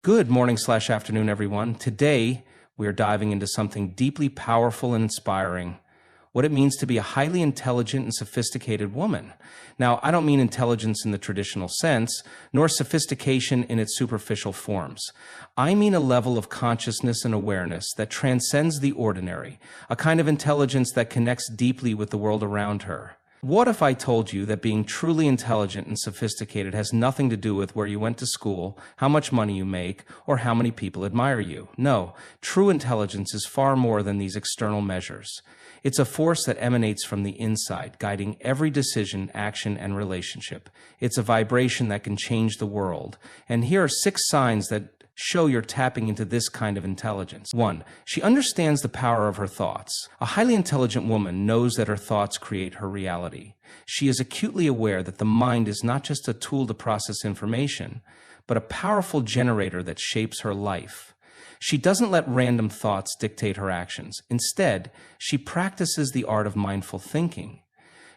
Good morning/afternoon, everyone. Today, we are diving into something deeply powerful and inspiring, what it means to be a highly intelligent and sophisticated woman. Now, I don't mean intelligence in the traditional sense, nor sophistication in its superficial forms. I mean a level of consciousness and awareness that transcends the ordinary, a kind of intelligence that connects deeply with the world around her. What if I told you that being truly intelligent and sophisticated has nothing to do with where you went to school, how much money you make, or how many people admire you? No, true intelligence is far more than these external measures. It's a force that emanates from the inside, guiding every decision, action, and relationship. It's a vibration that can change the world. And here are 6 signs that show you're tapping into this kind of intelligence. 1. She understands the power of her thoughts. A highly intelligent woman knows that her thoughts create her reality. She is acutely aware that the mind is not just a tool to process information, but a powerful generator that shapes her life. She doesn't let random thoughts dictate her actions. Instead, she practices the art of mindful thinking.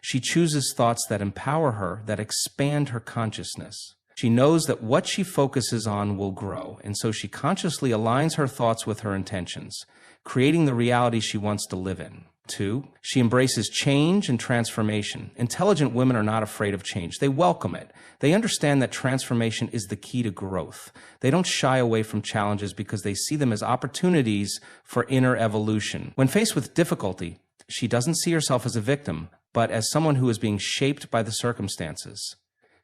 She chooses thoughts that empower her, that expand her consciousness. She knows that what she focuses on will grow, and so she consciously aligns her thoughts with her intentions, creating the reality she wants to live in. 2. She embraces change and transformation. Intelligent women are not afraid of change. They welcome it. They understand that transformation is the key to growth. They don't shy away from challenges because they see them as opportunities for inner evolution. When faced with difficulty, she doesn't see herself as a victim, but as someone who is being shaped by the circumstances.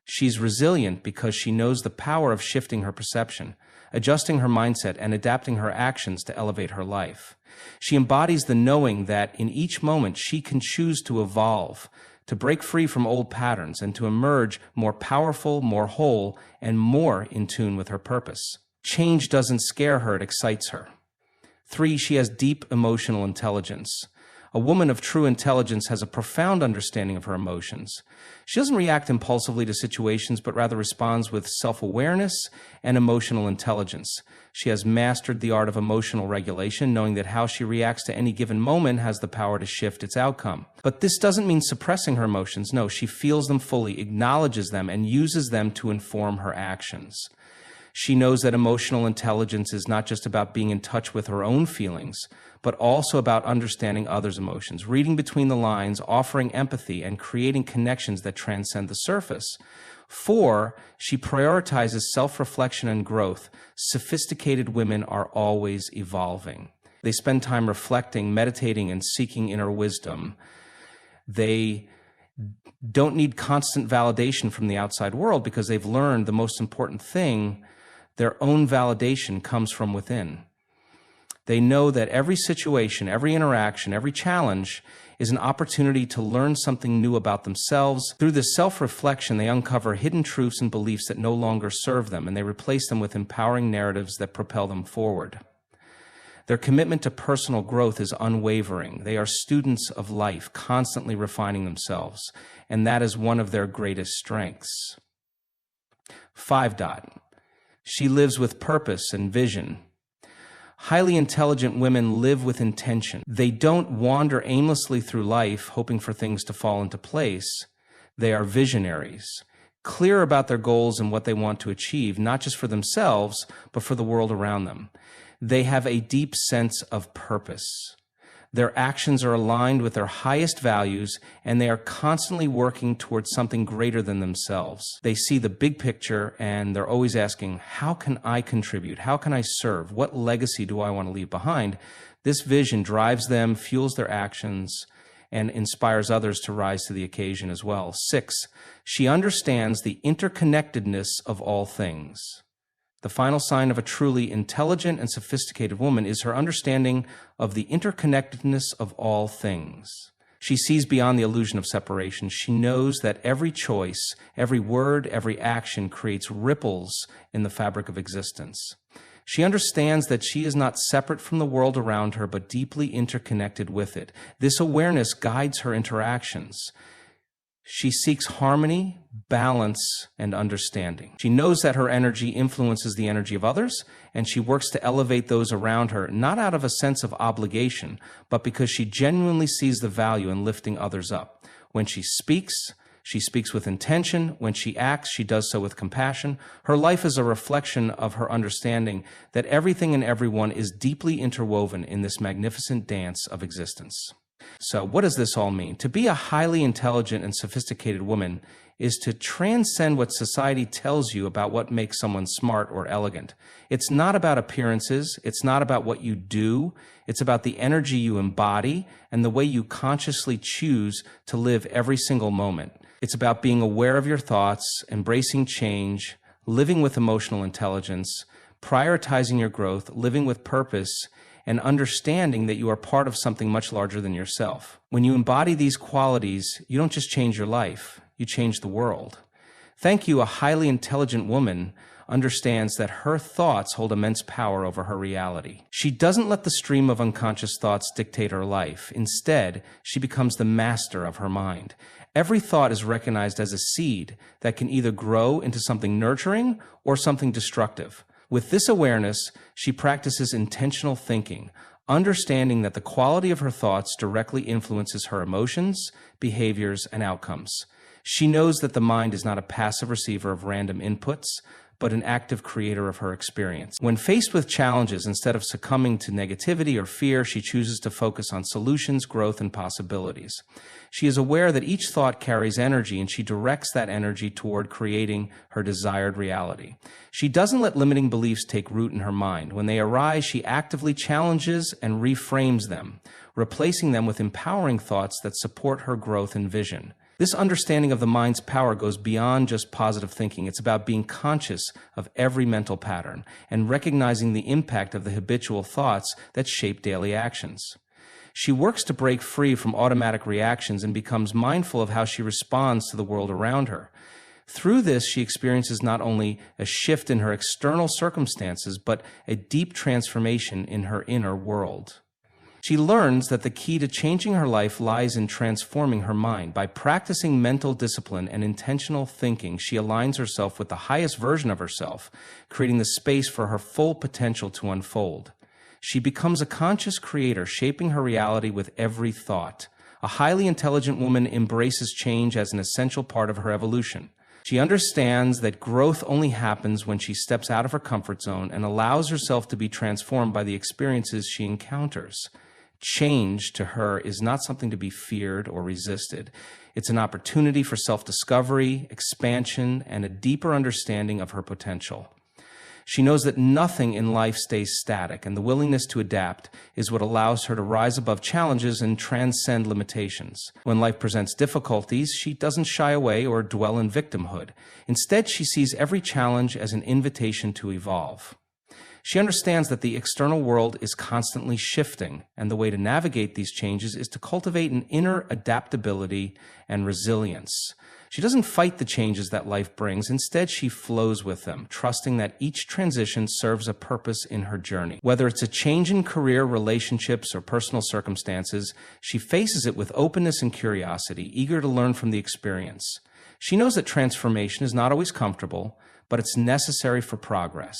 She's resilient because she knows the power of shifting her perception, adjusting her mindset, and adapting her actions to elevate her life. She embodies the knowing that in each moment she can choose to evolve, to break free from old patterns, and to emerge more powerful, more whole, and more in tune with her purpose. Change doesn't scare her, it excites her. 3. She has deep emotional intelligence. A woman of true intelligence has a profound understanding of her emotions. She doesn't react impulsively to situations, but rather responds with self-awareness and emotional intelligence. She has mastered the art of emotional regulation, knowing that how she reacts to any given moment has the power to shift its outcome. But this doesn't mean suppressing her emotions. No, she feels them fully, acknowledges them, and uses them to inform her actions. She knows that emotional intelligence is not just about being in touch with her own feelings, but also about understanding others' emotions, reading between the lines, offering empathy, and creating connections that transcend the surface. 4. She prioritizes self-reflection and growth. Sophisticated women are always evolving. They spend time reflecting, meditating, and seeking inner wisdom. They don't need constant validation from the outside world because they've learned the most important thing: their own validation comes from within. They know that every situation, every interaction, every challenge is an opportunity to learn something new about themselves. Through this self-reflection, they uncover hidden truths and beliefs that no longer serve them, and they replace them with empowering narratives that propel them forward. Their commitment to personal growth is unwavering. They are students of life, constantly refining themselves, and that is one of their greatest strengths. 5. She lives with purpose and vision. Highly intelligent women live with intention. They don't wander aimlessly through life hoping for things to fall into place. They are visionaries, clear about their goals and what they want to achieve, not just for themselves, but for the world around them. They have a deep sense of purpose. Their actions are aligned with their highest values, and they are constantly working towards something greater than themselves. They see the big picture, and they're always asking, how can I contribute? How can I serve? What legacy do I want to leave behind? This vision drives them, fuels their actions, and inspires others to rise to the occasion as well. 6. She understands the interconnectedness of all things. The final sign of a truly intelligent and sophisticated woman is her understanding of the interconnectedness of all things. She sees beyond the illusion of separation. She knows that every choice, every word, every action creates ripples in the fabric of existence. She understands that she is not separate from the world around her, but deeply interconnected with it. This awareness guides her interactions. She seeks harmony, balance, and understanding. She knows that her energy influences the energy of others, and she works to elevate those around her, not out of a sense of obligation, but because she genuinely sees the value in lifting others up. When she speaks, She speaks with intention. When she acts, she does so with compassion. Her life is a reflection of her understanding that everything and everyone is deeply interwoven in this magnificent dance of existence. So, what does this all mean? To be a highly intelligent and sophisticated woman is to transcend what society tells you about what makes someone smart or elegant. It's not about appearances. It's not about what you do. It's about the energy you embody and the way you consciously choose to live every single moment. It's about being aware of your thoughts, embracing change, living with emotional intelligence, prioritizing your growth, living with purpose, and understanding that you are part of something much larger than yourself. When you embody these qualities, you don't just change your life, you change the world. Thank you, a highly intelligent woman understands that her thoughts hold immense power over her reality. She doesn't let the stream of unconscious thoughts dictate her life. Instead, she becomes the master of her mind. Every thought is recognized as a seed that can either grow into something nurturing or something destructive. With this awareness, she practices intentional thinking, understanding that the quality of her thoughts directly influences her emotions, behaviors, and outcomes. She knows that the mind is not a passive receiver of random inputs, but an active creator of her experience. When faced with challenges, instead of succumbing to negativity or fear, she chooses to focus on solutions, growth, and possibilities. She is aware that each thought carries energy, and she directs that energy toward creating her desired reality. She doesn't let limiting beliefs take root in her mind. When they arise, she actively challenges and reframes them, replacing them with empowering thoughts that support her growth and vision. This understanding of the mind's power goes beyond just positive thinking. It's about being conscious of every mental pattern and recognizing the impact of the habitual thoughts that shape daily actions. She works to break free from automatic reactions and becomes mindful of how she responds to the world around her. Through this, she experiences not only a shift in her external circumstances, but a deep transformation in her inner world. She learns that the key to changing her life lies in transforming her mind. By practicing mental discipline and intentional thinking, she aligns herself with the highest version of herself, creating the space for her full potential to unfold. She becomes a conscious creator, shaping her reality with every thought. A highly intelligent woman embraces change as an essential part of her evolution. She understands that growth only happens when she steps out of her comfort zone and allows herself to be transformed by the experiences she encounters. Change to her is not something to be feared or resisted. It's an opportunity for self-discovery, expansion, and a deeper understanding of her potential. She knows that nothing in life stays static, and the willingness to adapt is what allows her to rise above challenges and transcend limitations. When life presents difficulties, she doesn't shy away or dwell in victimhood. Instead, she sees every challenge as an invitation to evolve. She understands that the external world is constantly shifting, and the way to navigate these changes is to cultivate an inner adaptability and resilience. She doesn't fight the changes that life brings. Instead, she flows with them, trusting that each transition serves a purpose in her journey. Whether it's a change in career, relationships, or personal circumstances, she faces it with openness and curiosity, eager to learn from the experience. She knows that transformation is not always comfortable, but it's necessary for progress.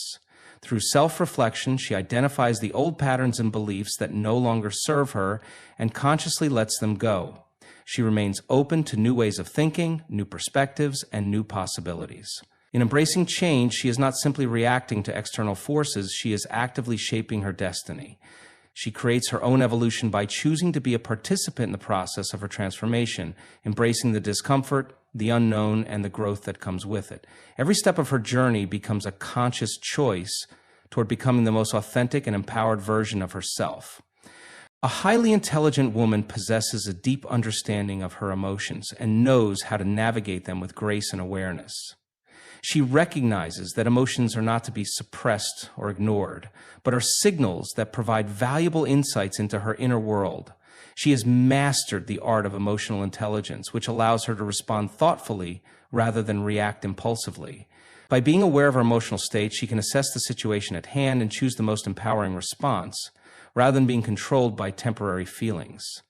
Through self-reflection, she identifies the old patterns and beliefs that no longer serve her and consciously lets them go. She remains open to new ways of thinking, new perspectives, and new possibilities. In embracing change, she is not simply reacting to external forces, she is actively shaping her destiny. She creates her own evolution by choosing to be a participant in the process of her transformation, embracing the discomfort, the unknown, and the growth that comes with it. Every step of her journey becomes a conscious choice toward becoming the most authentic and empowered version of herself. A highly intelligent woman possesses a deep understanding of her emotions and knows how to navigate them with grace and awareness. She recognizes that emotions are not to be suppressed or ignored, but are signals that provide valuable insights into her inner world. She has mastered the art of emotional intelligence, which allows her to respond thoughtfully rather than react impulsively. By being aware of her emotional state, she can assess the situation at hand and choose the most empowering response, rather than being controlled by temporary feelings.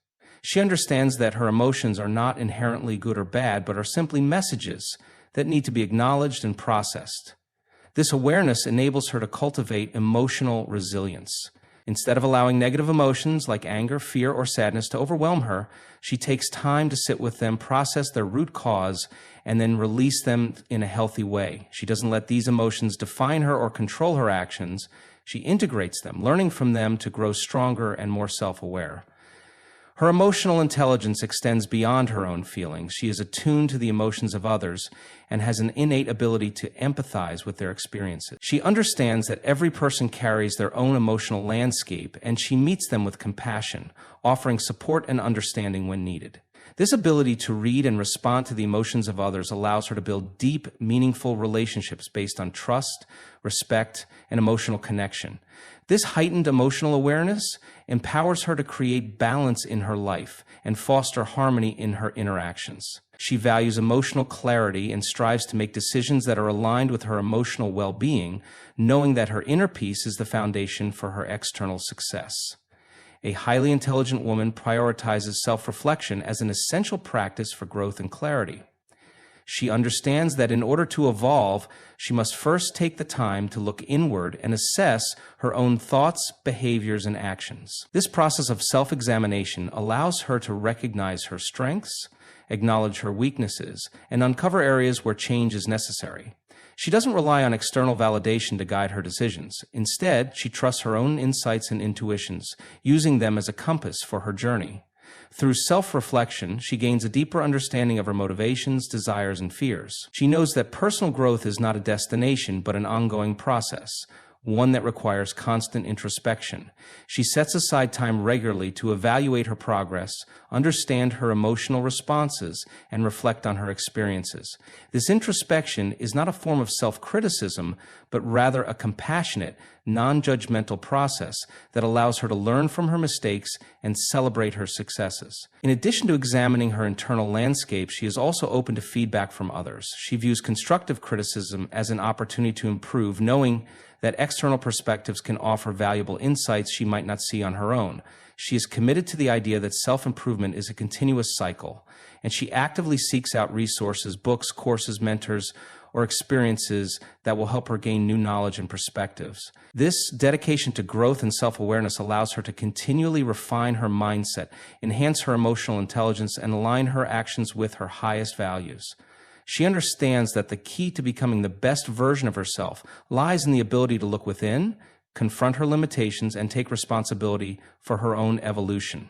She understands that her emotions are not inherently good or bad, but are simply messages that need to be acknowledged and processed. This awareness enables her to cultivate emotional resilience. Instead of allowing negative emotions like anger, fear, or sadness to overwhelm her, she takes time to sit with them, process their root cause, and then release them in a healthy way. She doesn't let these emotions define her or control her actions. She integrates them, learning from them to grow stronger and more self-aware. Her emotional intelligence extends beyond her own feelings. She is attuned to the emotions of others and has an innate ability to empathize with their experiences. She understands that every person carries their own emotional landscape, and she meets them with compassion, offering support and understanding when needed. This ability to read and respond to the emotions of others allows her to build deep, meaningful relationships based on trust, respect, and emotional connection. This heightened emotional awareness empowers her to create balance in her life and foster harmony in her interactions. She values emotional clarity and strives to make decisions that are aligned with her emotional well-being, knowing that her inner peace is the foundation for her external success. A highly intelligent woman prioritizes self-reflection as an essential practice for growth and clarity. She understands that in order to evolve, she must first take the time to look inward and assess her own thoughts, behaviors, and actions. This process of self-examination allows her to recognize her strengths, acknowledge her weaknesses, and uncover areas where change is necessary. She doesn't rely on external validation to guide her decisions. Instead, she trusts her own insights and intuitions, using them as a compass for her journey. Through self-reflection, she gains a deeper understanding of her motivations, desires, and fears. She knows that personal growth is not a destination, but an ongoing process, one that requires constant introspection. She sets aside time regularly to evaluate her progress, understand her emotional responses, and reflect on her experiences. This introspection is not a form of self-criticism, but rather a compassionate, non-judgmental process that allows her to learn from her mistakes and celebrate her successes. In addition to examining her internal landscape, she is also open to feedback from others. She views constructive criticism as an opportunity to improve, knowing that external perspectives can offer valuable insights she might not see on her own. She is committed to the idea that self-improvement is a continuous cycle, and she actively seeks out resources, books, courses, mentors, or experiences that will help her gain new knowledge and perspectives. This dedication to growth and self-awareness allows her to continually refine her mindset, enhance her emotional intelligence, and align her actions with her highest values. She understands that the key to becoming the best version of herself lies in the ability to look within, confront her limitations, and take responsibility for her own evolution.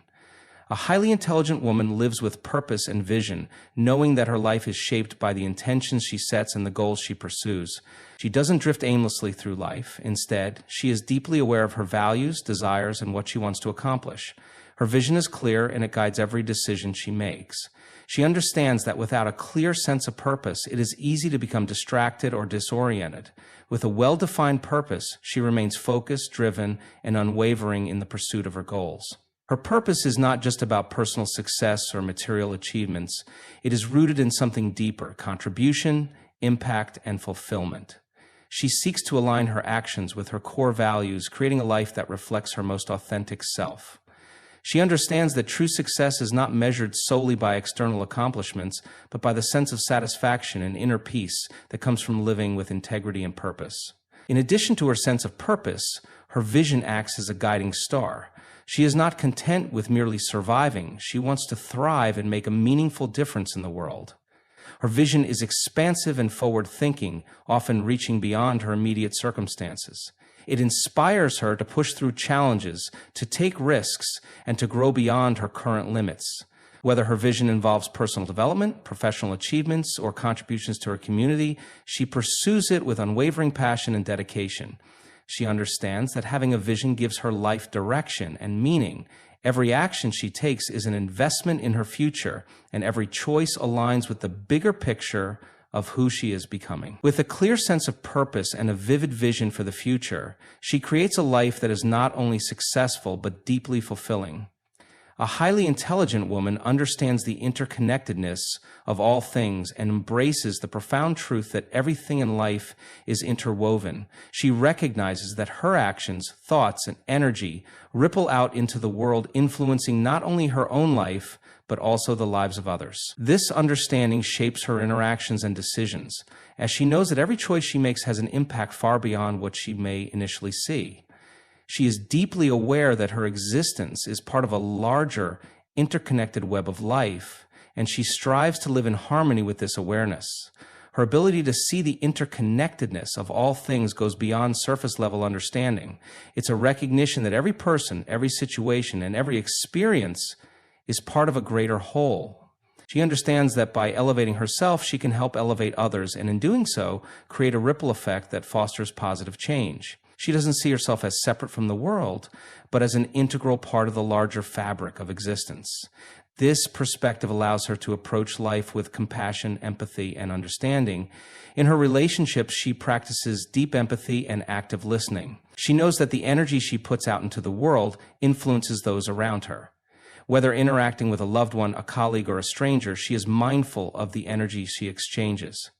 A highly intelligent woman lives with purpose and vision, knowing that her life is shaped by the intentions she sets and the goals she pursues. She doesn't drift aimlessly through life. Instead, she is deeply aware of her values, desires, and what she wants to accomplish. Her vision is clear, and it guides every decision she makes. She understands that without a clear sense of purpose, it is easy to become distracted or disoriented. With a well-defined purpose, she remains focused, driven, and unwavering in the pursuit of her goals. Her purpose is not just about personal success or material achievements. It is rooted in something deeper: contribution, impact, and fulfillment. She seeks to align her actions with her core values, creating a life that reflects her most authentic self. She understands that true success is not measured solely by external accomplishments, but by the sense of satisfaction and inner peace that comes from living with integrity and purpose. In addition to her sense of purpose, her vision acts as a guiding star. She is not content with merely surviving. She wants to thrive and make a meaningful difference in the world. Her vision is expansive and forward-thinking, often reaching beyond her immediate circumstances. It inspires her to push through challenges, to take risks, and to grow beyond her current limits. Whether her vision involves personal development, professional achievements, or contributions to her community, she pursues it with unwavering passion and dedication. She understands that having a vision gives her life direction and meaning. Every action she takes is an investment in her future, and every choice aligns with the bigger picture of who she is becoming. With a clear sense of purpose and a vivid vision for the future, she creates a life that is not only successful but deeply fulfilling. A highly intelligent woman understands the interconnectedness of all things and embraces the profound truth that everything in life is interwoven. She recognizes that her actions, thoughts, and energy ripple out into the world, influencing not only her own life, but also the lives of others. This understanding shapes her interactions and decisions, as she knows that every choice she makes has an impact far beyond what she may initially see. She is deeply aware that her existence is part of a larger, interconnected web of life, and she strives to live in harmony with this awareness. Her ability to see the interconnectedness of all things goes beyond surface-level understanding. It's a recognition that every person, every situation, and every experience is part of a greater whole. She understands that by elevating herself, she can help elevate others, and in doing so, create a ripple effect that fosters positive change. She doesn't see herself as separate from the world, but as an integral part of the larger fabric of existence. This perspective allows her to approach life with compassion, empathy, and understanding. In her relationships, she practices deep empathy and active listening. She knows that the energy she puts out into the world influences those around her. Whether interacting with a loved one, a colleague, or a stranger, she is mindful of the energy she exchanges.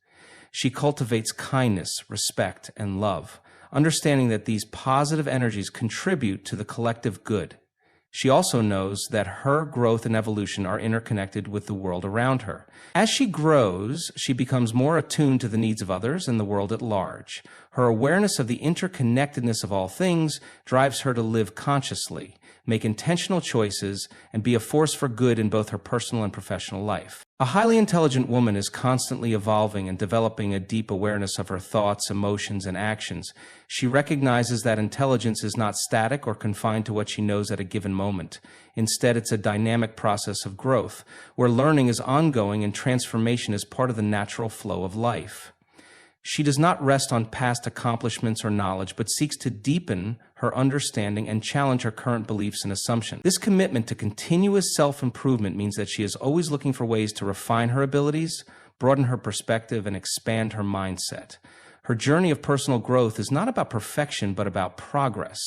She cultivates kindness, respect, and love, understanding that these positive energies contribute to the collective good. She also knows that her growth and evolution are interconnected with the world around her. As she grows, she becomes more attuned to the needs of others and the world at large. Her awareness of the interconnectedness of all things drives her to live consciously, make intentional choices, and be a force for good in both her personal and professional life. A highly intelligent woman is constantly evolving and developing a deep awareness of her thoughts, emotions, and actions. She recognizes that intelligence is not static or confined to what she knows at a given moment. Instead, it's a dynamic process of growth, where learning is ongoing and transformation is part of the natural flow of life. She does not rest on past accomplishments or knowledge, but seeks to deepen her understanding and challenge her current beliefs and assumptions. This commitment to continuous self-improvement means that she is always looking for ways to refine her abilities, broaden her perspective, and expand her mindset. Her journey of personal growth is not about perfection, but about progress.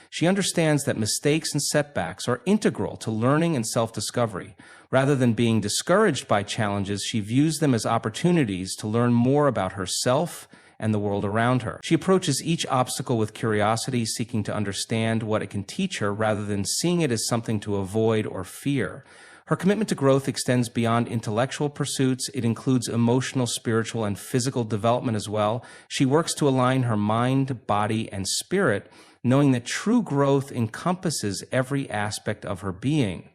She understands that mistakes and setbacks are integral to learning and self-discovery. Rather than being discouraged by challenges, she views them as opportunities to learn more about herself and the world around her. She approaches each obstacle with curiosity, seeking to understand what it can teach her rather than seeing it as something to avoid or fear. Her commitment to growth extends beyond intellectual pursuits. It includes emotional, spiritual, and physical development as well. She works to align her mind, body, and spirit, knowing that true growth encompasses every aspect of her being.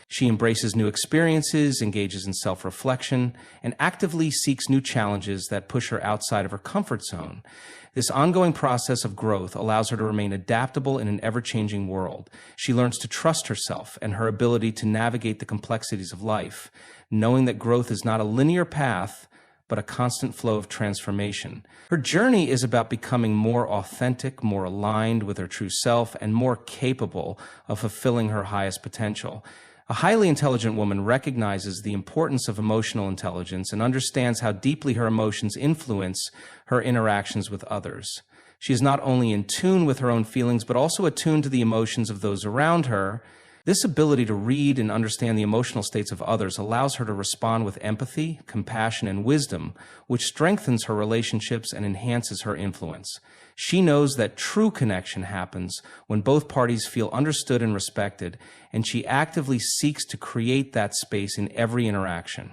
She embraces new experiences, engages in self-reflection, and actively seeks new challenges that push her outside of her comfort zone. This ongoing process of growth allows her to remain adaptable in an ever-changing world. She learns to trust herself and her ability to navigate the complexities of life, knowing that growth is not a linear path, but a constant flow of transformation. Her journey is about becoming more authentic, more aligned with her true self, and more capable of fulfilling her highest potential. A highly intelligent woman recognizes the importance of emotional intelligence and understands how deeply her emotions influence her interactions with others. She is not only in tune with her own feelings, but also attuned to the emotions of those around her. This ability to read and understand the emotional states of others allows her to respond with empathy, compassion, and wisdom, which strengthens her relationships and enhances her influence. She knows that true connection happens when both parties feel understood and respected, and she actively seeks to create that space in every interaction.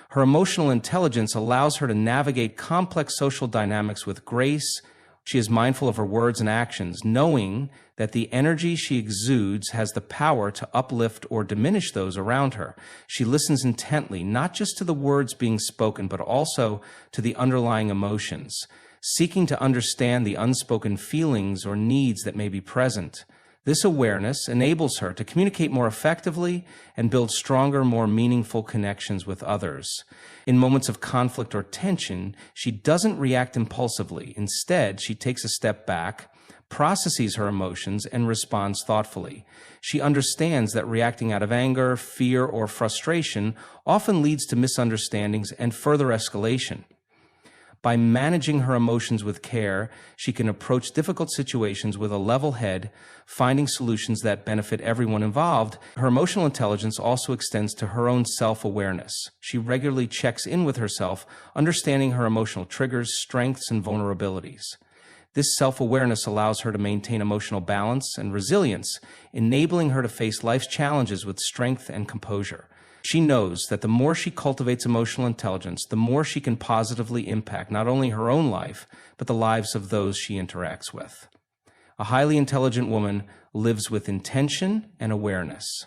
Her emotional intelligence allows her to navigate complex social dynamics with grace. She is mindful of her words and actions, knowing that the energy she exudes has the power to uplift or diminish those around her. She listens intently, not just to the words being spoken, but also to the underlying emotions, seeking to understand the unspoken feelings or needs that may be present. This awareness enables her to communicate more effectively and build stronger, more meaningful connections with others. In moments of conflict or tension, she doesn't react impulsively. Instead, she takes a step back, processes her emotions, and responds thoughtfully. She understands that reacting out of anger, fear, or frustration often leads to misunderstandings and further escalation. By managing her emotions with care, she can approach difficult situations with a level head, finding solutions that benefit everyone involved. Her emotional intelligence also extends to her own self-awareness. She regularly checks in with herself, understanding her emotional triggers, strengths, and vulnerabilities. This self-awareness allows her to maintain emotional balance and resilience, enabling her to face life's challenges with strength and composure. She knows that the more she cultivates emotional intelligence, the more she can positively impact not only her own life, but the lives of those she interacts with. A highly intelligent woman lives with intention and awareness.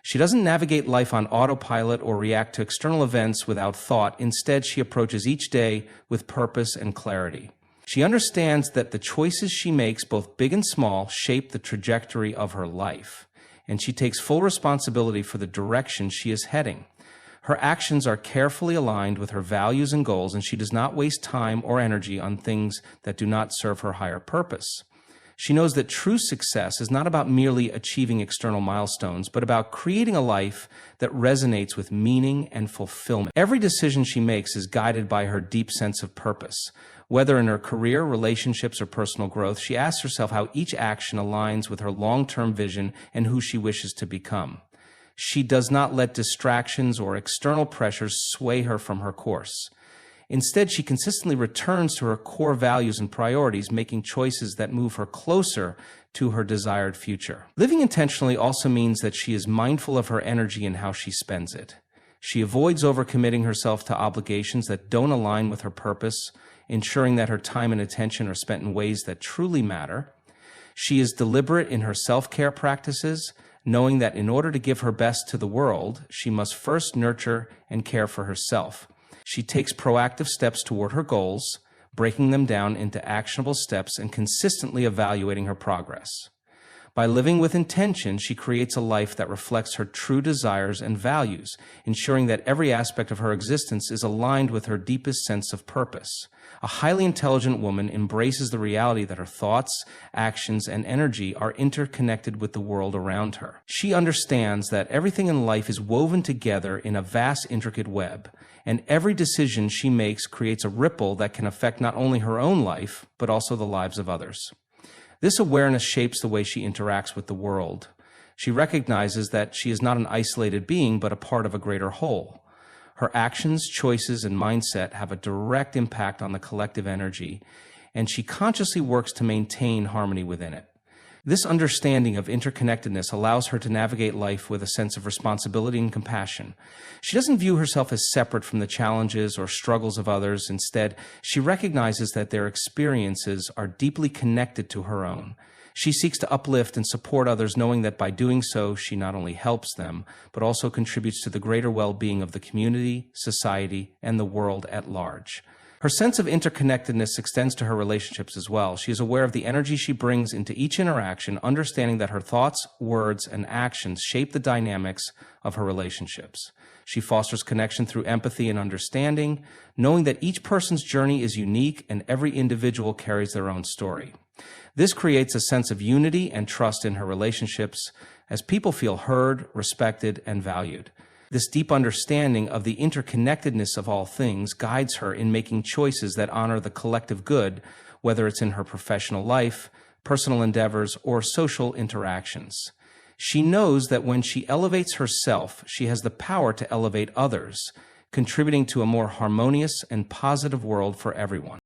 She doesn't navigate life on autopilot or react to external events without thought. Instead, she approaches each day with purpose and clarity. She understands that the choices she makes, both big and small, shape the trajectory of her life, and she takes full responsibility for the direction she is heading. Her actions are carefully aligned with her values and goals, and she does not waste time or energy on things that do not serve her higher purpose. She knows that true success is not about merely achieving external milestones, but about creating a life that resonates with meaning and fulfillment. Every decision she makes is guided by her deep sense of purpose. Whether in her career, relationships, or personal growth, she asks herself how each action aligns with her long-term vision and who she wishes to become. She does not let distractions or external pressures sway her from her course. Instead, she consistently returns to her core values and priorities, making choices that move her closer to her desired future. Living intentionally also means that she is mindful of her energy and how she spends it. She avoids overcommitting herself to obligations that don't align with her purpose, ensuring that her time and attention are spent in ways that truly matter. She is deliberate in her self-care practices, knowing that in order to give her best to the world, she must first nurture and care for herself. She takes proactive steps toward her goals, breaking them down into actionable steps and consistently evaluating her progress. By living with intention, she creates a life that reflects her true desires and values, ensuring that every aspect of her existence is aligned with her deepest sense of purpose. A highly intelligent woman embraces the reality that her thoughts, actions, and energy are interconnected with the world around her. She understands that everything in life is woven together in a vast, intricate web, and every decision she makes creates a ripple that can affect not only her own life, but also the lives of others. This awareness shapes the way she interacts with the world. She recognizes that she is not an isolated being, but a part of a greater whole. Her actions, choices, and mindset have a direct impact on the collective energy, and she consciously works to maintain harmony within it. This understanding of interconnectedness allows her to navigate life with a sense of responsibility and compassion. She doesn't view herself as separate from the challenges or struggles of others. Instead, she recognizes that their experiences are deeply connected to her own. She seeks to uplift and support others, knowing that by doing so, she not only helps them, but also contributes to the greater well-being of the community, society, and the world at large. Her sense of interconnectedness extends to her relationships as well. She is aware of the energy she brings into each interaction, understanding that her thoughts, words, and actions shape the dynamics of her relationships. She fosters connection through empathy and understanding, knowing that each person's journey is unique and every individual carries their own story. This creates a sense of unity and trust in her relationships as people feel heard, respected, and valued. This deep understanding of the interconnectedness of all things guides her in making choices that honor the collective good, whether it's in her professional life, personal endeavors, or social interactions. She knows that when she elevates herself, she has the power to elevate others, contributing to a more harmonious and positive world for everyone.